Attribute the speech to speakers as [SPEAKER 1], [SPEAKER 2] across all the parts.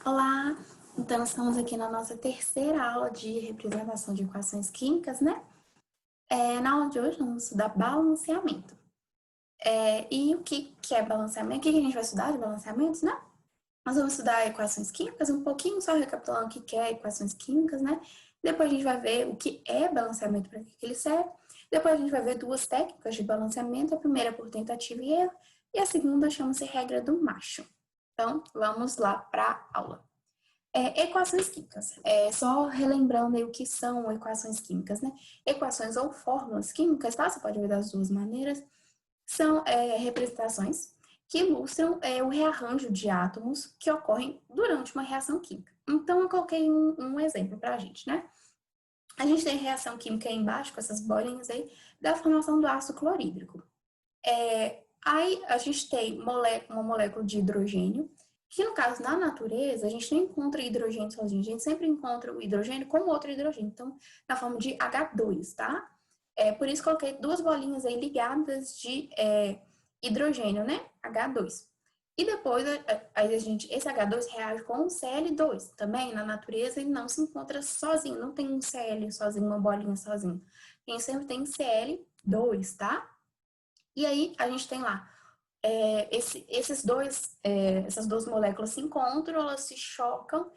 [SPEAKER 1] Olá! Então, estamos aqui na nossa terceira aula de representação de equações químicas, né? Na aula de hoje, vamos estudar balanceamento. E o que é balanceamento? O que a gente vai estudar de balanceamentos, né? Nós vamos estudar equações químicas, um pouquinho só recapitulando o que é equações químicas, né? Depois a gente vai ver o que é balanceamento, para que ele serve. Depois a gente vai ver duas técnicas de balanceamento, a primeira por tentativa e erro, e a segunda chama-se regra do macho. Então, vamos lá para a aula. Equações químicas. Só relembrando aí o que são equações químicas, né? Equações ou fórmulas químicas, tá? Você pode ver das duas maneiras. São representações que ilustram o rearranjo de átomos que ocorrem durante uma reação química. Então, eu coloquei um exemplo para a gente, né? A gente tem reação química aí embaixo, com essas bolinhas aí, da formação do ácido clorídrico. Aí a gente tem uma molécula de hidrogênio, que no caso, na natureza, a gente não encontra hidrogênio sozinho, a gente sempre encontra o hidrogênio com outro hidrogênio, então, na forma de H2, tá? Por isso coloquei duas bolinhas aí ligadas de hidrogênio, né? H2. E depois, esse H2 reage com o Cl2. Também, na natureza, ele não se encontra sozinho, não tem um Cl sozinho, uma bolinha sozinho. A gente sempre tem Cl2, tá? E aí, a gente tem lá essas duas moléculas se encontram, elas se chocam,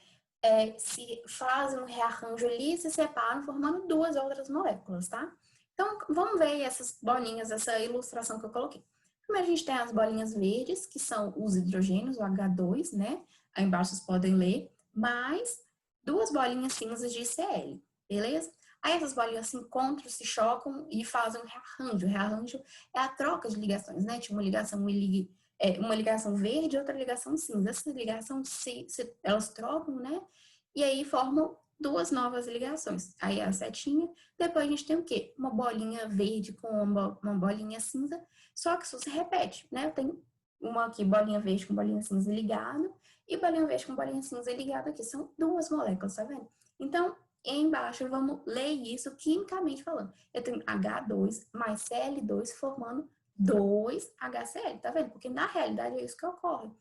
[SPEAKER 1] se fazem um rearranjo ali e se separam, formando duas outras moléculas, tá? Então, vamos ver essas bolinhas, essa ilustração que eu coloquei. Primeiro, a gente tem as bolinhas verdes, que são os hidrogênios, o H2, né? Aí embaixo vocês podem ler, mais duas bolinhas cinzas de Cl, beleza? Aí essas bolinhas se encontram, se chocam e fazem um rearranjo. O rearranjo é a troca de ligações, né? Tinha uma ligação verde e outra ligação cinza. Essa ligação, elas trocam, né? E aí formam duas novas ligações. Aí a setinha, depois a gente tem o quê? Uma bolinha verde com uma bolinha cinza, só que isso se repete, né? Tem uma aqui, bolinha verde com bolinha cinza ligada, e bolinha verde com bolinha cinza ligada aqui. São duas moléculas, tá vendo? Então, embaixo, vamos ler isso quimicamente falando. Eu tenho H2 mais Cl2 formando 2HCl, tá vendo? Porque na realidade é isso que ocorre.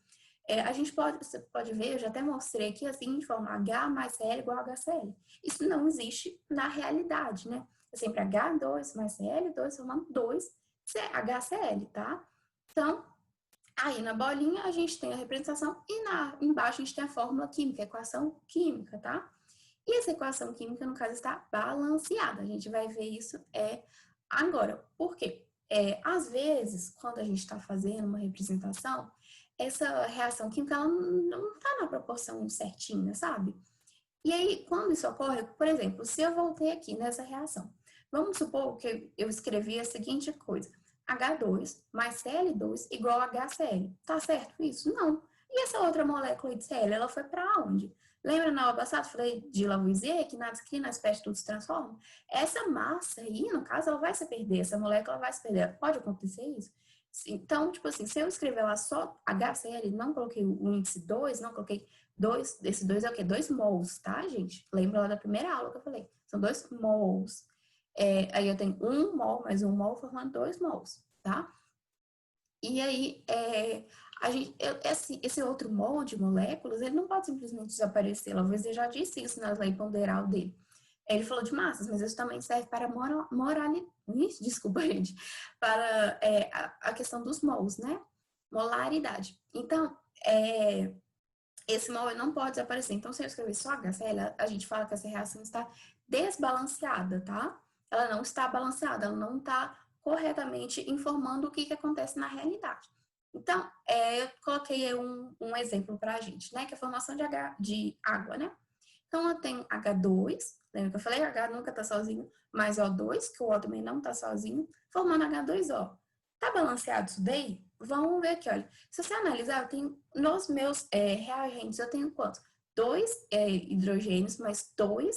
[SPEAKER 1] Você pode ver, eu já até mostrei aqui a seguinte forma, H mais Cl igual a HCl. Isso não existe na realidade, né? É sempre H2 mais Cl2 formando 2HCl, tá? Então, aí na bolinha a gente tem a representação e embaixo a gente tem a fórmula química, a equação química, tá? E essa equação química, no caso, está balanceada. A gente vai ver isso agora. Por quê? Às vezes, quando a gente está fazendo uma representação, essa reação química ela não está na proporção certinha, sabe? E aí, quando isso ocorre, por exemplo, se eu voltei aqui nessa reação, vamos supor que eu escrevi a seguinte coisa: H2 mais Cl2 igual a HCl. Tá certo isso? Não. E essa outra molécula de Cl, ela foi para onde? Lembra na aula passada, falei de Lavoisier, que na espécie tudo se transforma? Essa massa aí, no caso, ela vai se perder, essa molécula vai se perder. Pode acontecer isso? Então, tipo assim, se eu escrever lá só HCl, não coloquei o índice 2, não coloquei esse 2 é o quê? 2 mols, tá, gente? Lembra lá da primeira aula que eu falei? São 2 mols. Aí eu tenho 1 mol mais 1 mol formando 2 mols, tá? E aí, esse outro mol de moléculas, ele não pode simplesmente desaparecer. Talvez eu já disse isso na lei ponderal dele. Ele falou de massas, mas isso também serve para desculpa, gente, para a questão dos mols, né? Molaridade. Então, esse mol não pode desaparecer. Então, se eu escrever só HCl, a gente fala que essa reação está desbalanceada, tá? Ela não está balanceada, ela não está corretamente informando o que acontece na realidade. Então, eu coloquei um exemplo para a gente, né? Que é a formação de água, né? Então, eu tenho H2, lembra que eu falei? H nunca está sozinho, mais O2, que o O também não está sozinho, formando H2O. Tá balanceado isso daí? Vamos ver aqui, olha. Se você analisar, eu tenho, nos meus reagentes, eu tenho quantos? 2 hidrogênios mais 2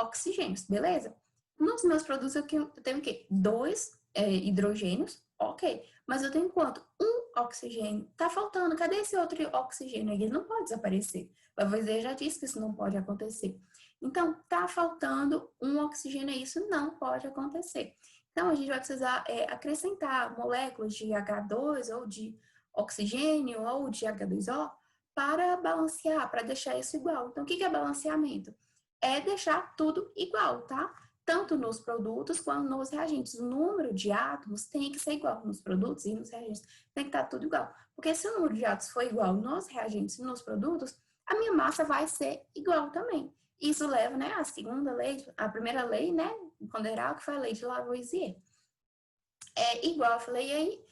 [SPEAKER 1] oxigênios, beleza? Nos meus produtos, eu tenho o quê? 2 hidrogênios, ok. Mas eu tenho quanto? 1 oxigênio. Tá faltando. Cadê esse outro oxigênio? Ele não pode desaparecer. Você já disse que isso não pode acontecer. Então, tá faltando 1 oxigênio e isso não pode acontecer. Então, a gente vai precisar acrescentar moléculas de H2 ou de oxigênio ou de H2O para balancear, para deixar isso igual. Então, o que é balanceamento? É deixar tudo igual, tá? Tanto nos produtos quanto nos reagentes. O número de átomos tem que ser igual nos produtos e nos reagentes. Tem que estar tudo igual. Porque se o número de átomos for igual nos reagentes e nos produtos, a minha massa vai ser igual também. Isso leva, né, à segunda lei, a primeira lei, né, ponderal, que foi a lei de Lavoisier. É igual eu falei aí,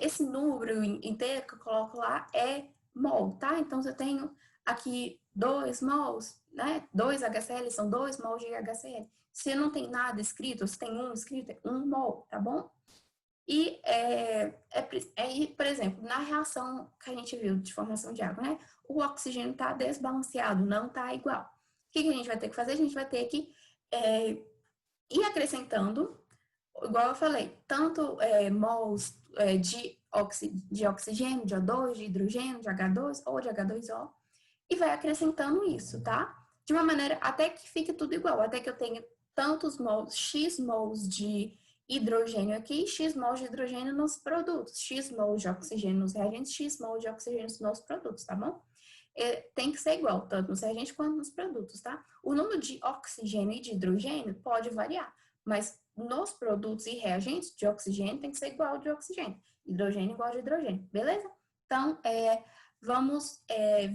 [SPEAKER 1] esse número inteiro que eu coloco lá é mol, tá? Então, se eu tenho aqui 2 mols, né? 2 HCl são 2 mols de HCl. Se não tem nada escrito, se tem um escrito, é 1 mol, tá bom? E, por exemplo, na reação que a gente viu de formação de água, né? O oxigênio está desbalanceado, não está igual. O que a gente vai ter que fazer? A gente vai ter que ir acrescentando, igual eu falei, tanto mols de oxigênio, de O2, de hidrogênio, de H2 ou de H2O, e vai acrescentando isso, tá? De uma maneira até que fique tudo igual, até que eu tenha tantos mols, X mols de hidrogênio aqui, X mols de hidrogênio nos produtos, X mols de oxigênio nos reagentes, X mols de oxigênio nos produtos, tá bom? Tem que ser igual, tanto nos reagentes quanto nos produtos, tá? O número de oxigênio e de hidrogênio pode variar, mas nos produtos e reagentes de oxigênio tem que ser igual de oxigênio, hidrogênio igual de hidrogênio, beleza? Então, vamos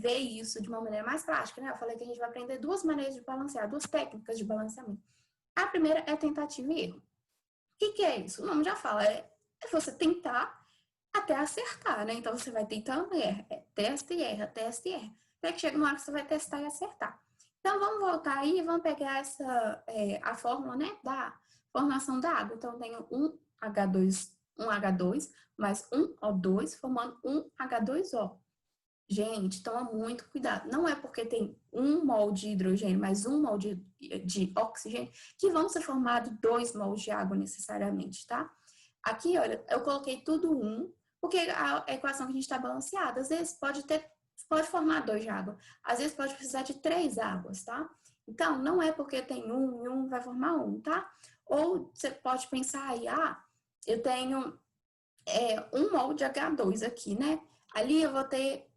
[SPEAKER 1] ver isso de uma maneira mais prática, né? Eu falei que a gente vai aprender duas maneiras de balancear, duas técnicas de balanceamento. A primeira é tentativa e erro. O que é isso? O nome já fala, é você tentar até acertar, né? Então, você vai tentando e erra, testa e erra, testa e erra. Até que chega uma hora que você vai testar e acertar. Então, vamos voltar aí e vamos pegar a fórmula, né, da formação da água. Então, eu tenho um H2 mais um O2 formando um H2O. Gente, toma muito cuidado. Não é porque tem um mol de hidrogênio mais um mol de oxigênio que vão ser formados 2 mols de água necessariamente, tá? Aqui, olha, eu coloquei tudo porque a equação que a gente está balanceada. Às vezes pode formar 2 de água. Às vezes pode precisar de 3 águas, tá? Então, não é porque tem um e um vai formar um, tá? Ou você pode pensar aí, eu tenho 1 mol de H2 aqui, né? Ali eu vou ter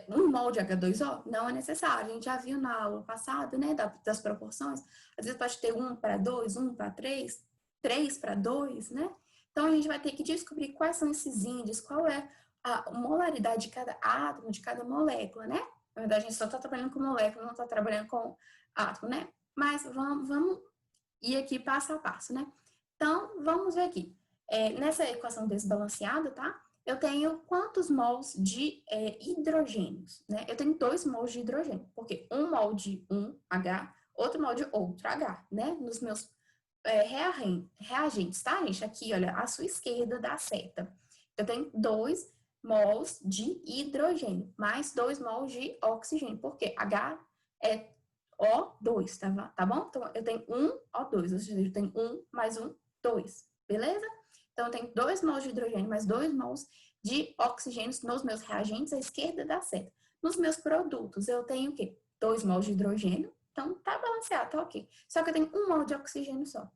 [SPEAKER 1] 1 mol de H2O? Não é necessário. A gente já viu na aula passada, né, das proporções. Às vezes pode ter 1 para 2, 1 para 3, 3 para 2, né? Então, a gente vai ter que descobrir quais são esses índices, qual é a molaridade de cada átomo, de cada molécula, né? Na verdade, a gente só está trabalhando com molécula, não está trabalhando com átomo, né? Mas vamos ir aqui passo a passo, né? Então, vamos ver aqui. Nessa equação desbalanceada, tá? Eu tenho quantos mols de hidrogênios, né? Eu tenho 2 mols de hidrogênio, porque um mol de um H, outro mol de outro H, né? Nos meus reagentes, tá, gente? Aqui, olha, à sua esquerda da seta. Eu tenho 2 mols de hidrogênio, mais 2 mols de oxigênio, porque H é O2, tá bom? Então, eu tenho um O2, ou seja, eu tenho 1 mais 1, 2, beleza? Então, eu tenho 2 mols de hidrogênio mais 2 mols de oxigênio nos meus reagentes à esquerda da seta. Nos meus produtos, eu tenho o quê? 2 mols de hidrogênio. Então, tá balanceado, tá ok. Só que eu tenho 1 mol de oxigênio só.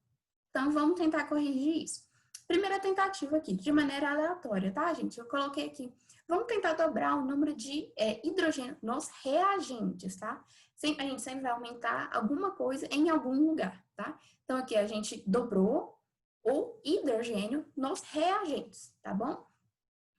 [SPEAKER 1] Então, vamos tentar corrigir isso. Primeira tentativa aqui, de maneira aleatória, tá, gente? Eu coloquei aqui. Vamos tentar dobrar o número de hidrogênio nos reagentes, tá? A gente sempre vai aumentar alguma coisa em algum lugar, tá? Então, aqui a gente dobrou o hidrogênio nos reagentes, tá bom?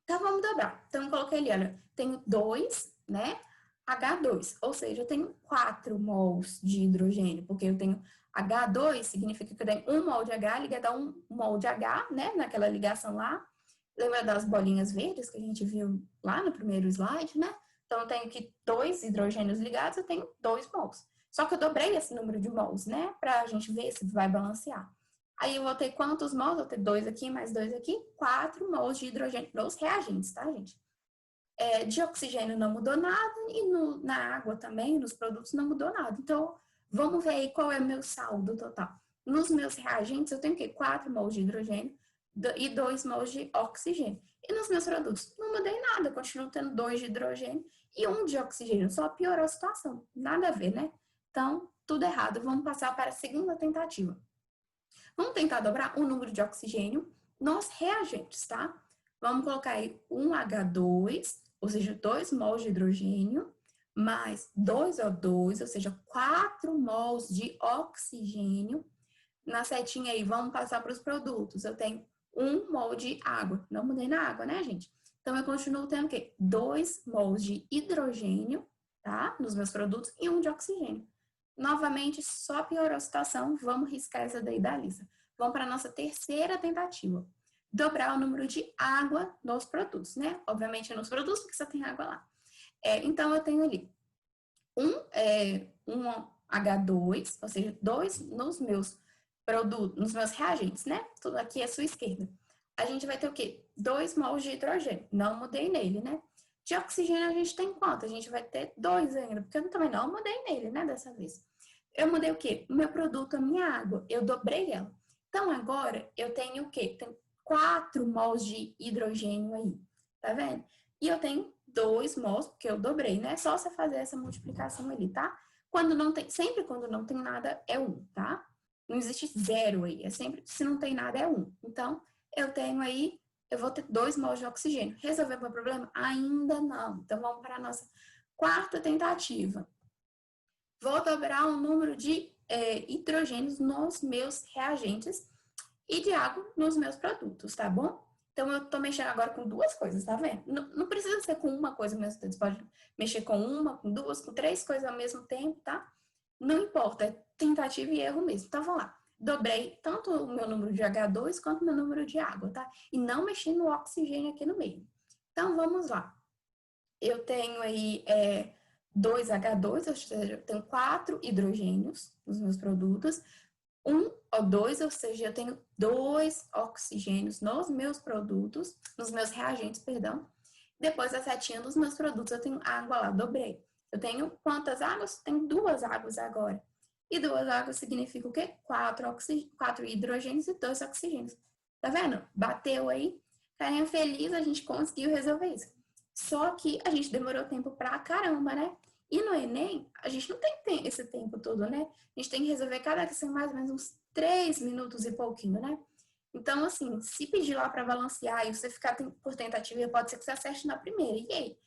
[SPEAKER 1] Então, vamos dobrar. Então, eu coloquei ali, olha, tenho 2, né? H2, ou seja, eu tenho 4 mols de hidrogênio, porque eu tenho H2, significa que eu tenho 1 mol de H ligado a 1 mol de H, né? Naquela ligação lá. Lembra das bolinhas verdes que a gente viu lá no primeiro slide, né? Então, eu tenho aqui 2 hidrogênios ligados, eu tenho 2 mols. Só que eu dobrei esse número de mols, né? Pra gente ver se vai balancear. Aí eu vou ter quantos mols? Eu vou ter 2 aqui, mais 2 aqui, 4 mols de hidrogênio nos reagentes, tá, gente? De oxigênio não mudou nada e na água também, nos produtos, não mudou nada. Então, vamos ver aí qual é o meu saldo total. Nos meus reagentes, eu tenho o quê? 4 mols de hidrogênio e 2 mols de oxigênio. E nos meus produtos, não mudei nada, continuo tendo 2 de hidrogênio e 1 de oxigênio, só piorou a situação. Nada a ver, né? Então, tudo errado. Vamos passar para a segunda tentativa. Vamos tentar dobrar o número de oxigênio nos reagentes, tá? Vamos colocar aí um H2, ou seja, 2 mols de hidrogênio, mais 2O2, ou seja, 4 mols de oxigênio. Na setinha aí, vamos passar para os produtos. Eu tenho 1 mol de água. Não mudei na água, né, gente? Então, eu continuo tendo o quê? 2 mols de hidrogênio, tá? Nos meus produtos e 1 de oxigênio. Novamente, só piorou a situação. Vamos riscar essa daí da lista. Vamos para a nossa terceira tentativa. Dobrar o número de água nos produtos, né? Obviamente, nos produtos, porque só tem água lá. Então, eu tenho ali um H2, ou seja, 2 nos meus produtos, nos meus reagentes, né? Tudo aqui é à sua esquerda. A gente vai ter o quê? 2 mols de hidrogênio. Não mudei nele, né? De oxigênio a gente tem quanto? A gente vai ter 2 ainda, porque eu também não mudei nele, né, dessa vez. Eu mudei o quê? O meu produto, a minha água. Eu dobrei ela. Então, agora, eu tenho o quê? Tem 4 mols de hidrogênio aí. Tá vendo? E eu tenho 2 mols, porque eu dobrei, né? É só você fazer essa multiplicação ali, tá? Quando não tem, sempre quando não tem nada, é 1, tá? Não existe zero aí. É sempre, se não tem nada, é 1. Então, eu tenho aí, eu vou ter 2 mols de oxigênio. Resolveu o meu problema? Ainda não. Então, vamos para a nossa quarta tentativa. Vou dobrar o número de hidrogênios nos meus reagentes e de água nos meus produtos, tá bom? Então, eu tô mexendo agora com 2 coisas, tá vendo? Não precisa ser com uma coisa mesmo, você pode mexer com uma, com 2, com 3 coisas ao mesmo tempo, tá? Não importa, é tentativa e erro mesmo. Então, vamos lá. Dobrei tanto o meu número de H2 quanto o meu número de água, tá? E não mexi no oxigênio aqui no meio. Então, vamos lá. Eu tenho aí 2H2, ou seja, eu tenho 4 hidrogênios nos meus produtos. 1 O2, ou seja, eu tenho 2 oxigênios nos meus produtos, nos meus reagentes, perdão. Depois da setinha dos meus produtos, eu tenho água lá, dobrei. Eu tenho quantas águas? Tenho 2 águas agora. E 2 águas significa o quê? 4 hidrogênios e 2 oxigênios. Tá vendo? Bateu aí. Carinha feliz, a gente conseguiu resolver isso. Só que a gente demorou tempo pra caramba, né? E no Enem, a gente não tem esse tempo todo, né? A gente tem que resolver cada questão mais ou menos uns 3 minutos e pouquinho, né? Então, assim, se pedir lá para balancear e você ficar por tentativa, pode ser que você acerte na primeira, e aí?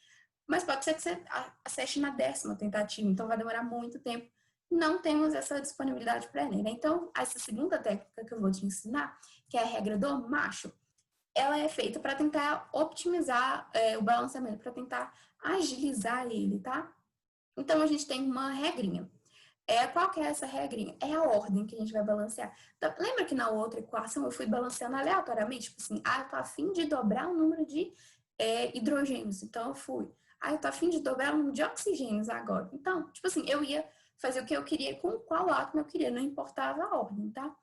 [SPEAKER 1] Mas pode ser que você acerte na 10ª tentativa, então vai demorar muito tempo. Não temos essa disponibilidade para Enem, né? Então, essa segunda técnica que eu vou te ensinar, que é a regra do macho, ela é feita para tentar optimizar o balanceamento, para tentar agilizar ele, tá? Então, a gente tem uma regrinha. Qual que é essa regrinha? É a ordem que a gente vai balancear. Então, lembra que na outra equação eu fui balanceando aleatoriamente? Tipo assim, eu tô a fim de dobrar o número de hidrogênios. Então, eu fui. Eu tô a fim de dobrar o número de oxigênios agora. Então, tipo assim, eu ia fazer o que eu queria com qual átomo eu queria, não importava a ordem, tá?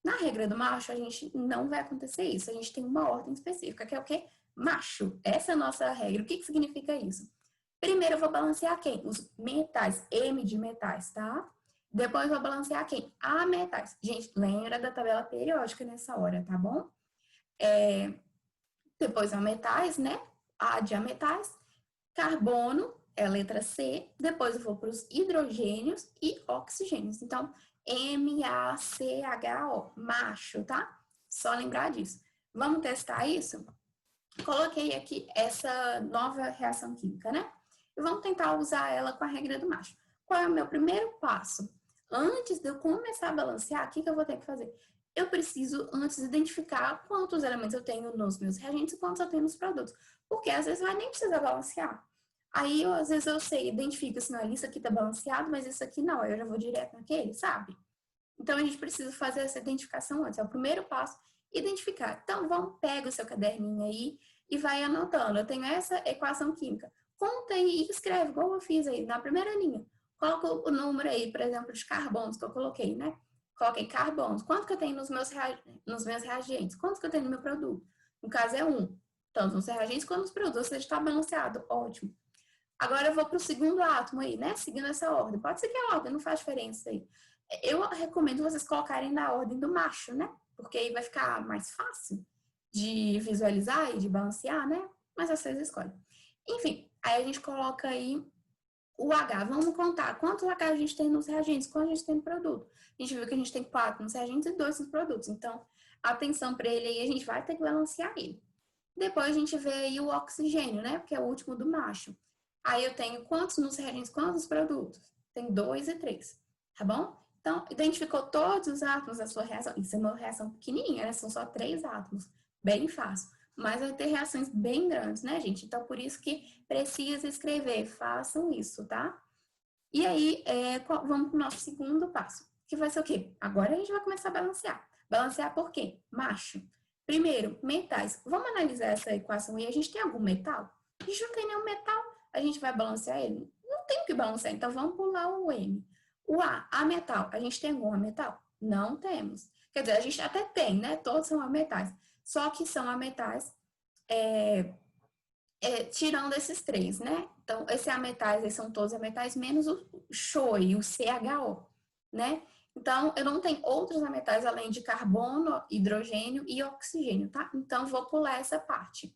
[SPEAKER 1] Na regra do macho, a gente não vai acontecer isso. A gente tem uma ordem específica, que é o quê? Macho. Essa é a nossa regra. O que significa isso? Primeiro eu vou balancear quem? Os metais, M de metais, tá? Depois eu vou balancear quem? A metais. Gente, lembra da tabela periódica nessa hora, tá bom? Depois a metais, né? A de ametais. Carbono é a letra C. Depois eu vou para os hidrogênios e oxigênios. Então, MaCHO, macho, tá? Só lembrar disso. Vamos testar isso? Coloquei aqui essa nova reação química, né? E vamos tentar usar ela com a regra do macho. Qual é o meu primeiro passo? Antes de eu começar a balancear, o que eu vou ter que fazer? Eu preciso antes identificar quantos elementos eu tenho nos meus reagentes e quantos eu tenho nos produtos. Porque às vezes vai nem precisar balancear. Aí, às vezes eu sei, identifico assim, não, isso aqui tá balanceado, mas isso aqui não, eu já vou direto naquele, sabe? Então, a gente precisa fazer essa identificação antes. É o primeiro passo, identificar. Então, pega o seu caderninho aí e vai anotando. Eu tenho essa equação química. Conta aí e escreve, igual eu fiz aí na primeira linha. Coloca o número aí, por exemplo, de carbonos que eu coloquei, né? Coloquei carbonos. Quanto que eu tenho nos meus reagentes? Quanto que eu tenho no meu produto? No caso é 1. Tanto nos reagentes quanto nos produtos. Ou seja, está balanceado. Ótimo. Agora eu vou para o segundo átomo aí, né? Seguindo essa ordem. Pode ser que a ordem não faz diferença aí. Eu recomendo vocês colocarem na ordem do macho, né? Porque aí vai ficar mais fácil de visualizar e de balancear, né? Mas vocês escolhem. Enfim, aí a gente coloca aí o H. Vamos contar quantos H a gente tem nos reagentes, quantos a gente tem no produto. A gente viu que a gente tem 4 nos reagentes e 2 nos produtos. Então, atenção para ele aí, a gente vai ter que balancear ele. Depois a gente vê aí o oxigênio, né? Porque é o último do macho. Aí eu tenho quantos nos reagentes, quantos produtos? Tem 2 e 3, tá bom? Então, identificou todos os átomos da sua reação. Isso é uma reação pequenininha, né? São só 3 átomos. Bem fácil. Mas vai ter reações bem grandes, né, gente? Então, por isso que precisa escrever. Façam isso, tá? E aí, vamos para o nosso segundo passo. Que vai ser o quê? Agora a gente vai começar a balancear. Balancear por quê? Macho. Primeiro, metais. Vamos analisar essa equação aí. A gente tem algum metal? A gente não tem nenhum metal. A gente vai balancear ele? Não tem o que balancear. Então, vamos pular o M. O A metal. A gente tem algum metal? Não temos. Quer dizer, a gente até tem, né? Todos são ametais. Só que são ametais tirando esses 3, né? Então, esses ametais, eles são todos ametais, menos o CHO, o CHO, né? Então, eu não tenho outros ametais além de carbono, hidrogênio e oxigênio, tá? Então, vou pular essa parte.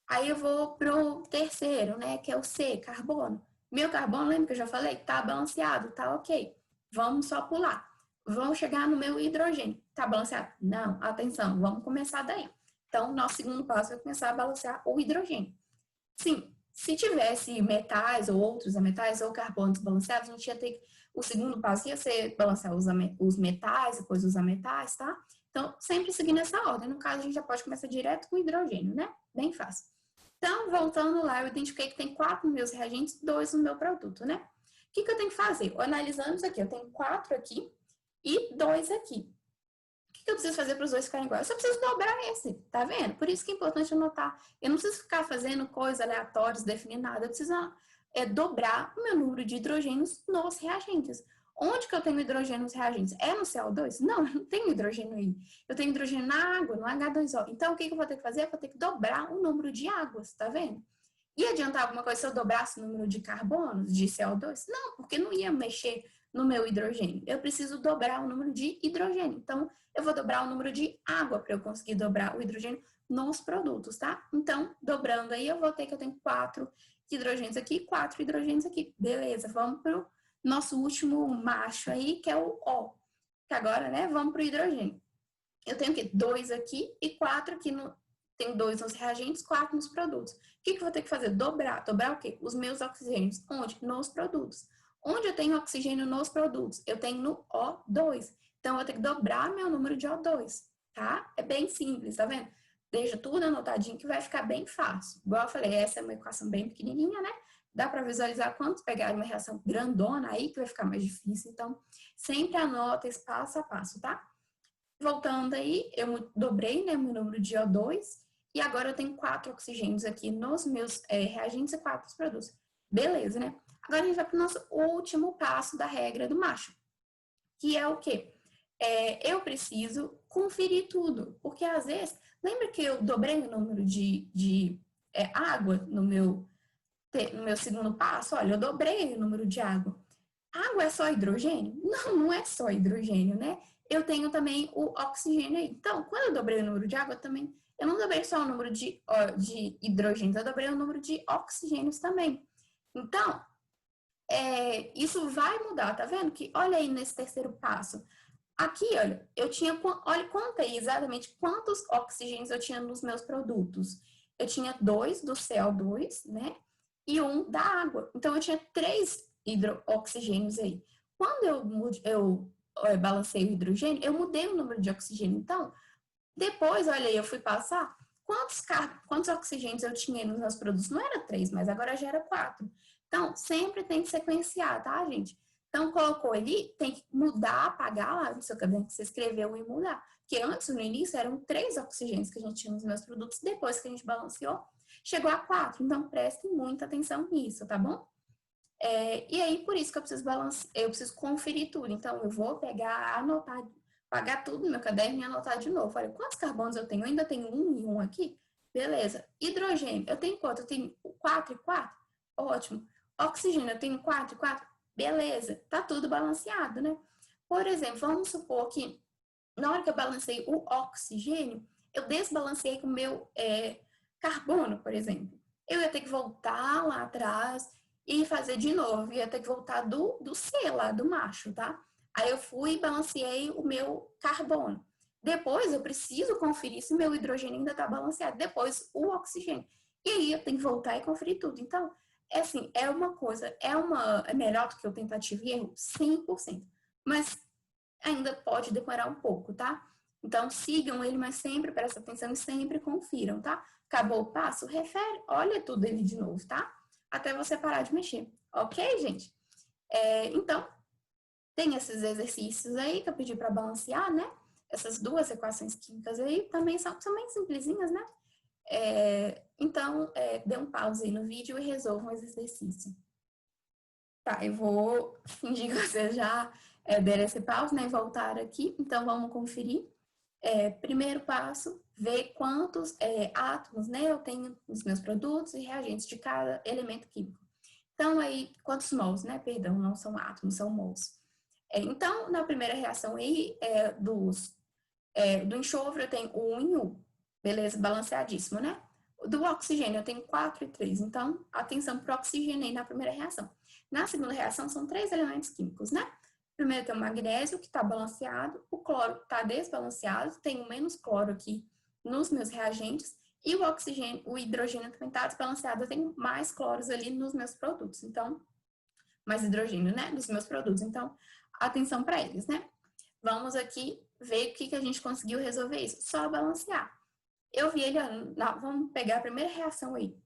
[SPEAKER 1] Aí eu vou pro terceiro, né? Que é o C, carbono. Meu carbono, lembra que eu já falei? Tá balanceado, tá ok. Vamos só pular. Vamos chegar no meu hidrogênio. Tá balanceado? Não, atenção, vamos começar daí. Então, nosso segundo passo é começar a balancear o hidrogênio. Sim, se tivesse metais ou outros ametais ou carbonos balanceados, a gente ia ter. O segundo passo ia ser balancear os metais, depois os ametais, tá? Então, sempre seguindo essa ordem. No caso, a gente já pode começar direto com o hidrogênio, né? Bem fácil. Então, voltando lá, eu identifiquei que tem 4 nos meus reagentes, 2 no meu produto, né? O que eu tenho que fazer? Analisando isso aqui, eu tenho 4 aqui e 2 aqui. O que eu preciso fazer para os dois ficarem iguais? Eu só preciso dobrar esse, tá vendo? Por isso que é importante anotar. Eu não preciso ficar fazendo coisas aleatórias, definir nada. Eu preciso dobrar o meu número de hidrogênios nos reagentes. Onde que eu tenho hidrogênio nos reagentes? É no CO2? Não, eu não tenho hidrogênio aí. Eu tenho hidrogênio na água, no H2O. Então, o que eu vou ter que fazer? Eu vou ter que dobrar o número de águas, tá vendo? Ia adiantar alguma coisa se eu dobrasse o número de carbonos, de CO2? Não, porque não ia mexer no meu hidrogênio. Eu preciso dobrar o número de hidrogênio. Então, eu vou dobrar o número de água para eu conseguir dobrar o hidrogênio nos produtos, tá? Então, dobrando aí, eu tenho 4 hidrogênios aqui, 4 hidrogênios aqui. Beleza, vamos para o nosso último macho aí, que é o O. Que agora, né, vamos para o hidrogênio. Eu tenho aqui 2 aqui e 4 aqui no... Tenho 2 nos reagentes, 4 nos produtos. O que eu vou ter que fazer? Dobrar. Dobrar o quê? Os meus oxigênios. Onde? Nos produtos. Onde eu tenho oxigênio nos produtos? Eu tenho no O2. Então, eu vou ter que dobrar meu número de O2, tá? É bem simples, tá vendo? Deixa tudo anotadinho que vai ficar bem fácil. Igual eu falei, essa é uma equação bem pequenininha, né? Dá para visualizar quantos pegarem uma reação grandona aí, que vai ficar mais difícil. Então, sempre anota esse passo a passo, tá? Voltando aí, eu dobrei, né, meu número de O2 e agora eu tenho 4 oxigênios aqui nos meus reagentes e 4 produtos. Beleza, né? Agora a gente vai para o nosso último passo da regra do macho, que é o quê? Eu preciso conferir tudo, porque às vezes, lembra que eu dobrei o número de água no meu segundo passo? Olha, eu dobrei o número de água. Água é só hidrogênio? Não, não é só hidrogênio, né? Eu tenho também o oxigênio aí. Então, quando eu dobrei o número de água também, eu não dobrei só o número de hidrogênios, eu dobrei o número de oxigênios também. Então, isso vai mudar, tá vendo? Que olha aí nesse terceiro passo. Aqui, olha, olha, contei exatamente quantos oxigênios eu tinha nos meus produtos. Eu tinha 2 do CO2, né? E 1 da água. Então, eu tinha 3 oxigênios aí. Quando eu balancei o hidrogênio, eu mudei o número de oxigênio. Então, depois, olha aí, eu fui passar quantos oxigênios eu tinha nos meus produtos. Não era 3, mas agora já era 4. Então, sempre tem que sequenciar, tá, gente? Então, colocou ali, tem que mudar, apagar lá no seu caderno que você escreveu e mudar. Porque antes, no início, eram 3 oxigênios que a gente tinha nos meus produtos. Depois que a gente balanceou, chegou a 4. Então, prestem muita atenção nisso, tá bom? E aí, por isso que eu preciso conferir tudo. Então, eu vou pegar, anotar, pagar tudo no meu caderno e anotar de novo. Olha, quantos carbonos eu tenho? Eu ainda tenho 1 e 1 aqui? Beleza. Hidrogênio, eu tenho quanto? Eu tenho 4 e 4? Ótimo. Oxigênio, eu tenho 4 e 4? Beleza. Tá tudo balanceado, né? Por exemplo, vamos supor que na hora que eu balancei o oxigênio, eu desbalanceei com o meu carbono, por exemplo. Eu ia ter que voltar lá atrás e fazer de novo. Ia ter que voltar do C lá, do macho, tá? Aí eu fui e balanceei o meu carbono. Depois eu preciso conferir se meu hidrogênio ainda está balanceado. Depois o oxigênio. E aí eu tenho que voltar e conferir tudo. Então, É assim, é uma coisa, é melhor do que o tentativa e erro? 100%. Mas ainda pode demorar um pouco, tá? Então, sigam ele, mas sempre prestem atenção e sempre confiram, tá? Acabou o passo? Refere, olha tudo ele de novo, tá? Até você parar de mexer. Ok, gente? Então, tem esses exercícios aí que eu pedi para balancear, né? Essas duas equações químicas aí também são bem simplesinhas, né? Então, dê um pause aí no vídeo e resolvam esse exercício. Tá, eu vou fingir que vocês já deram esse pause, né? E voltaram aqui. Então, vamos conferir. Primeiro passo, ver quantos átomos, né, eu tenho nos meus produtos e reagentes de cada elemento químico. Então, aí, quantos mols, né? Perdão, não são átomos, são mols. Então, na primeira reação aí, do enxofre, eu tenho 1 e 1. Beleza? Balanceadíssimo, né? Do oxigênio, eu tenho 4 e 3. Então, atenção para o oxigênio aí na primeira reação. Na segunda reação, são 3 elementos químicos, né? Primeiro tem o magnésio, que está balanceado. O cloro está desbalanceado. Tenho menos cloro aqui nos meus reagentes. E o oxigênio, o hidrogênio também está desbalanceado. Eu tenho mais cloros ali nos meus produtos. Então, mais hidrogênio, né? Nos meus produtos. Então, atenção para eles, né? Vamos aqui ver o que a gente conseguiu resolver isso. Só balancear. Eu vi ele, vamos pegar a primeira reação aí.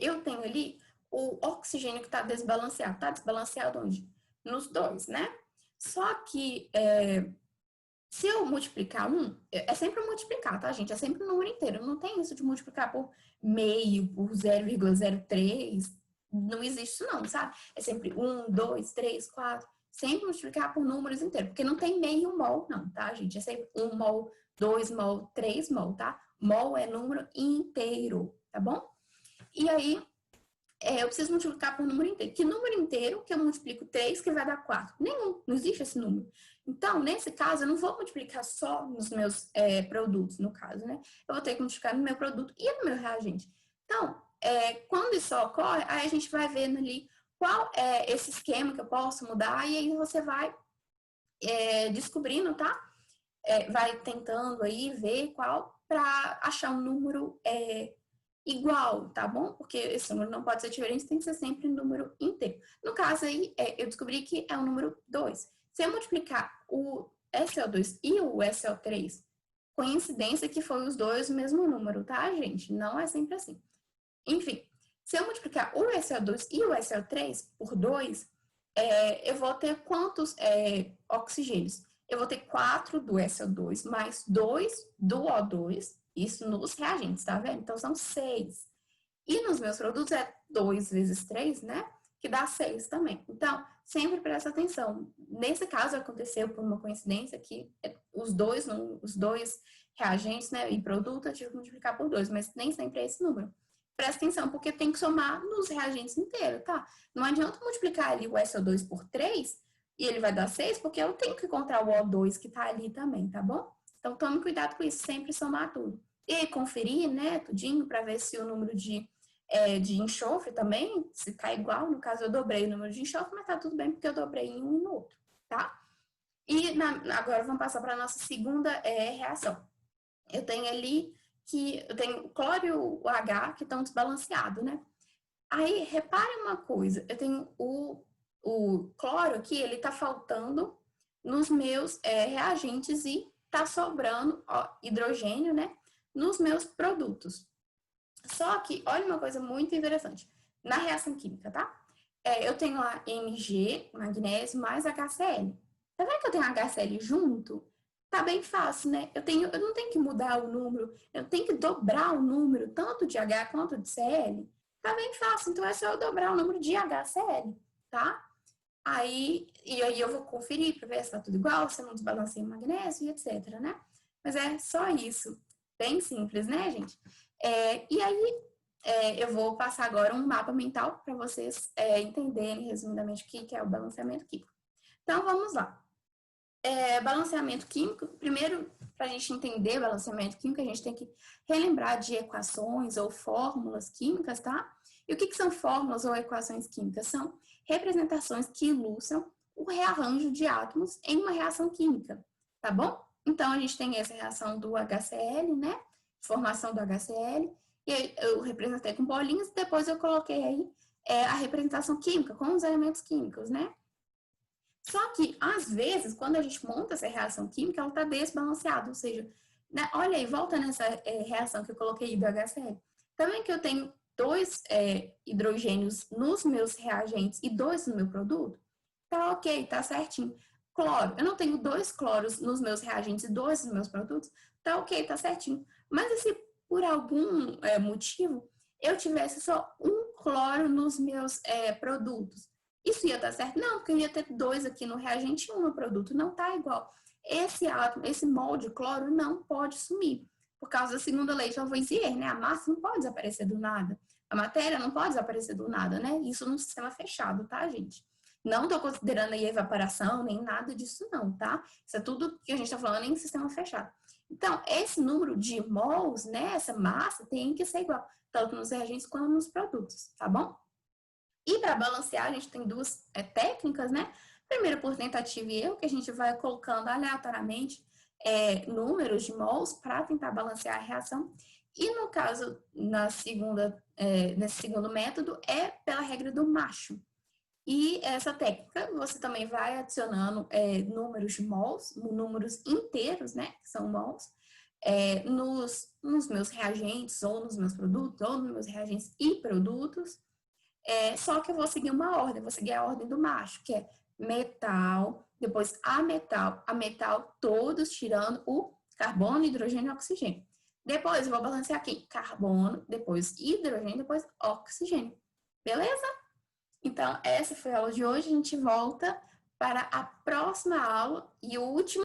[SPEAKER 1] Eu tenho ali o oxigênio que está desbalanceado. Está desbalanceado onde? Nos dois, né? Só que se eu multiplicar é sempre multiplicar, tá, gente? É sempre o número inteiro. Não tem isso de multiplicar por meio, por 0,03. Não existe isso não, sabe? É sempre 1, 2, 3, 4. Sempre multiplicar por números inteiros. Porque não tem meio mol, não, tá, gente? É sempre 1 mol, 2 mol, 3 mol, tá? Mol é número inteiro, tá bom? E aí, eu preciso multiplicar por número inteiro. Que número inteiro que eu multiplico 3 que vai dar 4? Nenhum, não existe esse número. Então, nesse caso, eu não vou multiplicar só nos meus produtos, no caso, né? Eu vou ter que multiplicar no meu produto e no meu reagente. Então, quando isso ocorre, aí a gente vai vendo ali qual é esse esquema que eu posso mudar e aí você vai descobrindo, tá? Vai tentando aí ver qual para achar um número igual, tá bom? Porque esse número não pode ser diferente, tem que ser sempre um número inteiro. No caso aí, eu descobri que é o número 2. Se eu multiplicar o SO2 e o SO3, coincidência que foi os dois o mesmo número, tá, gente? Não é sempre assim. Enfim, se eu multiplicar o SO2 e o SO3 por 2, eu vou ter quantos oxigênios? Eu vou ter 4 do SO2 mais 2 do O2, isso nos reagentes, tá vendo? Então, são 6. E nos meus produtos é 2 vezes 3, né? Que dá 6 também. Então, sempre presta atenção. Nesse caso, aconteceu por uma coincidência que os dois reagentes, né, e produto eu tive que multiplicar por 2, mas nem sempre é esse número. Presta atenção, porque tem que somar nos reagentes inteiros, tá? Não adianta multiplicar ali o SO2 por 3 e ele vai dar 6, porque eu tenho que encontrar o O2 que tá ali também, tá bom? Então, tome cuidado com isso, sempre somar tudo. E conferir, né, tudinho, para ver se o número de enxofre também, se tá igual. No caso, eu dobrei o número de enxofre, mas tá tudo bem, porque eu dobrei em um e no outro, tá? E agora vamos passar para a nossa segunda reação. Eu tenho ali eu tenho o cloro e o H que estão desbalanceados, né? Aí, repare uma coisa, eu tenho o cloro aqui, ele tá faltando nos meus reagentes e tá sobrando hidrogênio, né? Nos meus produtos. Só que, olha uma coisa muito interessante. Na reação química, tá? Eu tenho lá Mg, magnésio, mais HCl. Tá vendo que eu tenho HCl junto? Tá bem fácil, né? Eu não tenho que mudar o número, eu tenho que dobrar o número, tanto de H quanto de Cl. Tá bem fácil, então é só eu dobrar o número de HCl, tá? E aí eu vou conferir para ver se tá tudo igual, se eu não desbalancei o magnésio e etc, né? Mas é só isso. Bem simples, né, gente? E aí, eu vou passar agora um mapa mental para vocês entenderem resumidamente o que é o balanceamento químico. Então, vamos lá. Balanceamento químico, primeiro, para a gente entender balanceamento químico, a gente tem que relembrar de equações ou fórmulas químicas, tá? E o que são fórmulas ou equações químicas? São representações que ilustram o rearranjo de átomos em uma reação química, tá bom? Então, a gente tem essa reação do HCl, né? Formação do HCl, E aí eu representei com bolinhas, depois eu coloquei aí a representação química, com os elementos químicos, né? Só que, às vezes, quando a gente monta essa reação química, ela está desbalanceada, ou seja, né, olha aí, volta nessa reação que eu coloquei do HCl. Também que eu tenho dois hidrogênios nos meus reagentes e dois no meu produto, tá ok, tá certinho. Cloro, eu não tenho dois cloros nos meus reagentes e dois nos meus produtos, tá ok, tá certinho. Mas se por algum motivo eu tivesse só um cloro nos meus produtos, isso ia dar certo? Não, porque eu ia ter dois aqui no reagente e um no produto. Não tá igual. Esse átomo, esse molde de cloro não pode sumir. Por causa da segunda lei de Lavoisier, né? A massa não pode desaparecer do nada. A matéria não pode desaparecer do nada, né? Isso num sistema fechado, tá, gente? Não estou considerando aí evaporação, nem nada disso não, tá? Isso é tudo que a gente está falando em sistema fechado. Então, esse número de mols, né? Essa massa tem que ser igual, tanto nos reagentes quanto nos produtos, tá bom? E para balancear, a gente tem duas técnicas, né? Primeiro, por tentativa e erro, que a gente vai colocando aleatoriamente números de mols para tentar balancear a reação. E no caso, nesse segundo método, é pela regra do macho. E essa técnica, você também vai adicionando números de mols, números inteiros, né? Que são mols, nos meus reagentes, ou nos meus produtos, ou nos meus reagentes e produtos. Só que eu vou seguir uma ordem, vou seguir a ordem do macho, que é metal, depois a metal, todos tirando o carbono, hidrogênio e oxigênio. Depois eu vou balancear aqui, carbono, depois hidrogênio, depois oxigênio. Beleza? Então, essa foi a aula de hoje, a gente volta para a próxima aula e o último